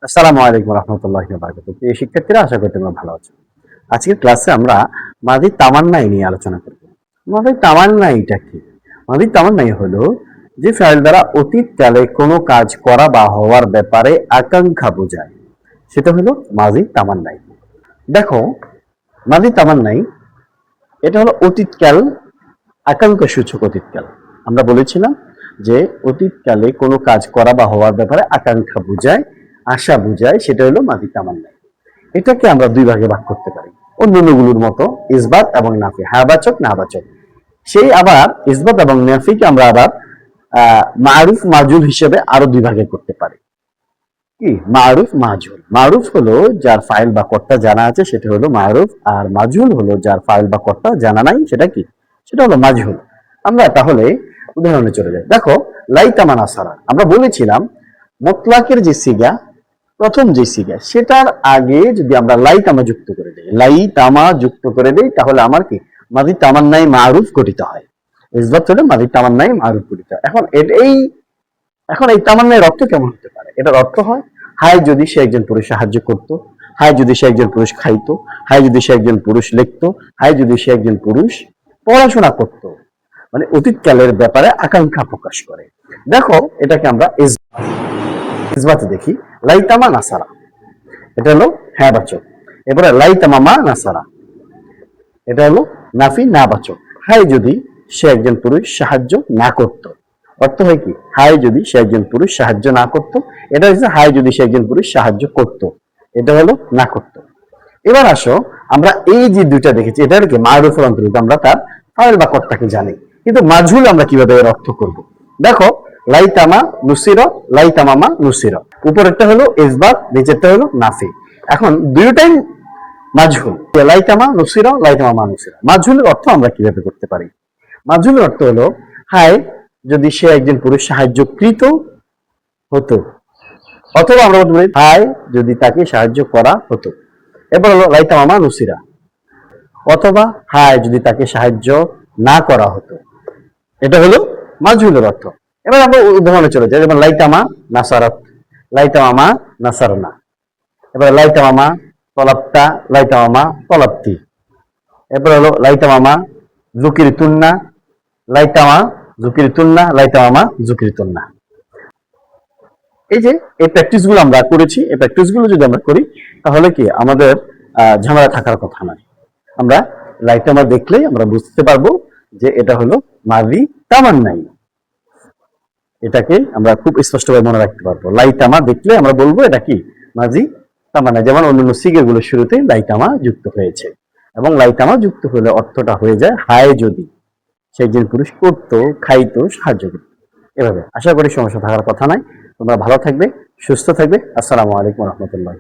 আসসালামু আলাইকুম রহমতুল্লাহি ওয়া বারাকাতুহু। প্রিয় শিক্ষার্থীরা, আশা করি তোমরা ভালো আছো। আজকের ক্লাসে আমরা মাদি তামান্নাই নিয়ে আলোচনা করব। মাদি তামান্নাইটা কি? মাদি তামান্নাই হলো যে ফাইল দ্বারা অতীতকালে কোনো কাজ করা বা হওয়ার ব্যাপারে আকাঙ্ক্ষা বোঝায়, সেটা হলো মাদি তামান্নাই। দেখো, মাদি তামান্নাই এটা হলো অতীতকাল, আকাঙ্ক্ষা সূচক অতীতকাল। আমরা বলেছিলাম যে অতীতকালে কোনো কাজ করা বা হওয়ার ব্যাপারে আকাঙ্ক্ষা বোঝায়, আশা বোঝায়, সেটা হলো মাদি তামান্নাই। এটাকে আমরা দুই ভাগে ভাগ করতে পারি, অন্যান্যগুলোর মতো ইসবাত এবং নাফি, হ্যাবাচক নাবাচক। সেই আবার ইসবাত এবং নাফিকে আমরা আবার মারুফ মাজুল হিসেবে আরো দুই ভাগে করতে পারি। কি মারুফ মাজুল? মারুফ হলো যার ফাইল বা কর্তা জানা আছে, সেটা হলো মারুফ। আর মাজুল হলো যার ফাইল বা কর্তা জানা নাই, সেটা কি? সেটা হলো মাজহুল। আমরা তাহলে উদাহরণে চলে যাই। দেখো, লাইতামা নাসারা, আমরা বলেছিলাম মুতলাকের যে সিগা, প্রথম যে সিগা, সেটার আগে যদি আমরা লাইতামা যুক্ত করে দিই, লাইতামা যুক্ত করে দিই, তাহলে আমার কি মাদি তামান্নাই মারুফ গঠিত হয়। ইসবাত হলে মাদি তামান্নাই মারুফ গঠিত হয়। এখন এই তামান্নার অর্থ কেমন হতে পারে? এটার অর্থ হয়, হায় যদি সে একজন পুরুষ সাহায্য করত, হায় যদি সে একজন পুরুষ খাইতো, হায় যদি সে একজন পুরুষ লিখতো, হায় যদি সে একজন পুরুষ পড়াশোনা করত। মানে অতীতকালের ব্যাপারে আকাঙ্ক্ষা প্রকাশ করে। দেখো, এটাকে আমরা ইসবাতে দেখি। লাইতামা নাসারা, এটা হলো হ্যাঁ বাচক। এবারে লাইতামা মা নাসারা, এটা হলো নাফি না বাচক। হায় যদি সে একজন পুরুষ সাহায্য না করত, অর্থ হয় কি? হায় যদি সে একজন পুরুষ সাহায্য না করত। এটা হচ্ছে হায় যদি সে একজন পুরুষ সাহায্য করত, এটা হলো না করত। এবার আসো, আমরা এই যে দুইটা দেখেছি, এটা কি মারুফের অন্তর্ভুক্ত, আমরা তার ফাইল বা কর্তাকে জানি, কিন্তু মাজহুল আমরা কিভাবে এর অর্থ করব? দেখো, লাইতামা নুসিরা, লাইতামামা নুসিরা, উপরেরটা হলো ইসবাত, নিচেরটা হলো নাফি। এখন দুইটাই মাজহুল, লাইতামা নুসিরা, লাইতামামা নুসিরা। মাজহুলের অর্থ আমরা কিভাবে করতে পারি? মাজহুলের অর্থ হলো, হায় যদি সে একজন পুরুষ সাহায্যকৃত হতো, অথবা আমরা বলতে পারি হায় যদি তাকে সাহায্য করা হতো। এবার হলো লাইতামামা নুসিরা, অথবা হায় যদি তাকে সাহায্য না করা হতো। এটা হলো মাজহুলের অর্থ। এবার আমরা উদাহরণে চলে যাই, যেমন লাইতামা নাসারাত, লাইতামামা নাসারনা। এবার লাইতামামা তলাপ্তা, লাইতামামা তলাপ্তি। এরপর হলো লাইতামামা জুকিরতুন্না, লাইতামা জুকিরতুন্না, লাইতামামা জুকিরতুন্না। এই যে এই প্র্যাকটিস গুলো আমরা করেছি, এই প্র্যাকটিস গুলো যদি আমরা করি, তাহলে কি আমাদের ঝামেলা থাকার কথা নয়। আমরা লাইতামা দেখলেই আমরা বুঝতে পারবো যে এটা হলো মাদি তামান্নাই। এটাকে আমরা খুব স্পষ্টভাবে মনে রাখতে পারবো। লাইতামা দেখলে আমরা বলবো এটা কি মাদি তামান্নাই। যেমন অন্যান্য সিগে গুলোর শুরুতে লাইতামা যুক্ত হয়েছে, এবং লাইতামা যুক্ত হলে অর্থটা হয়ে যায় হায় যদি সে একজন পুরুষ করতো, খাইতো, সাহায্য করতো। এভাবে আশা করি সমস্যা থাকার কথা নাই। তোমরা ভালো থাকবে, সুস্থ থাকবে। আসসালামু আলাইকুম রহমতুল্লাহ।